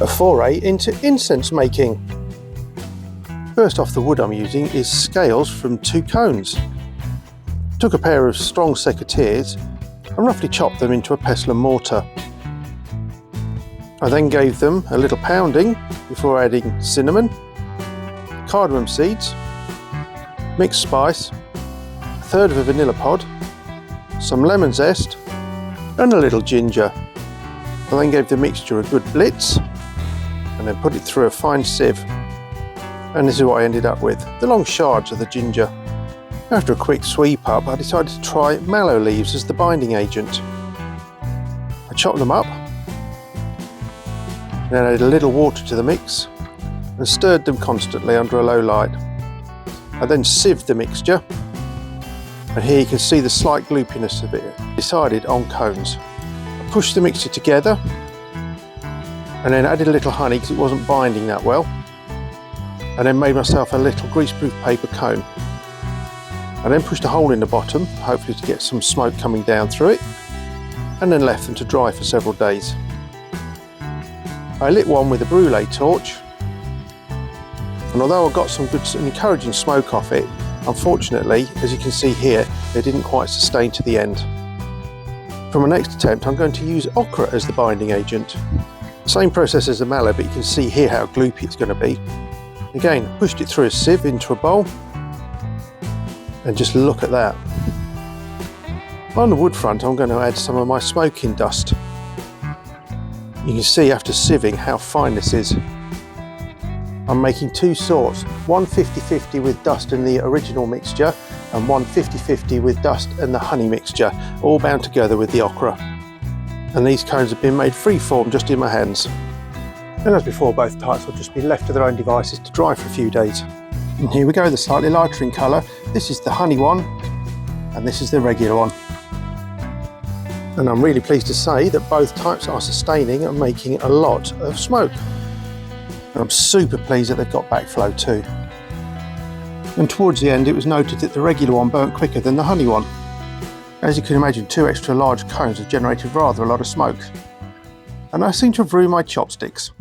a foray into incense making. First off, the wood I'm using is scales from 2 cones. Took a pair of strong secateurs and roughly chopped them into a pestle and mortar. I then gave them a little pounding before adding cinnamon, cardamom seeds, mixed spice, a third of a vanilla pod, some lemon zest and a little ginger. I then gave the mixture a good blitz and then put it through a fine sieve, and this is what I ended up with, the long shards of the ginger. After a quick sweep up, I decided to try mallow leaves as the binding agent. I chopped them up, then added a little water to the mix and stirred them constantly under a low light. I then sieved the mixture, and here you can see the slight gloopiness of it. Decided on cones. I pushed the mixture together and then added a little honey because it wasn't binding that well, and then made myself a little greaseproof paper cone. I then pushed a hole in the bottom, hopefully to get some smoke coming down through it, and then left them to dry for several days. I lit one with a brulee torch, and although I got some good encouraging smoke off it, unfortunately, as you can see here, they didn't quite sustain to the end. For my next attempt, I'm going to use okra as the binding agent. Same process as the mallow, but you can see here how gloopy it's going to be. Again, pushed it through a sieve into a bowl, and just look at that. On the wood front, I'm going to add some of my smoking dust. You can see after sieving how fine this is. I'm making 2 sorts, one 50-50 with dust in the original mixture and one 50-50 with dust and the honey mixture, all bound together with the okra. And these cones have been made free-form just in my hands. And as before, both types will just be left to their own devices to dry for a few days. And here we go, the slightly lighter in colour. This is the honey one and this is the regular one. And I'm really pleased to say that both types are sustaining and making a lot of smoke. And I'm super pleased that they've got backflow too. And towards the end it was noted that the regular one burnt quicker than the honey one. As you can imagine, 2 extra large cones have generated rather a lot of smoke. And I seem to have ruined my chopsticks.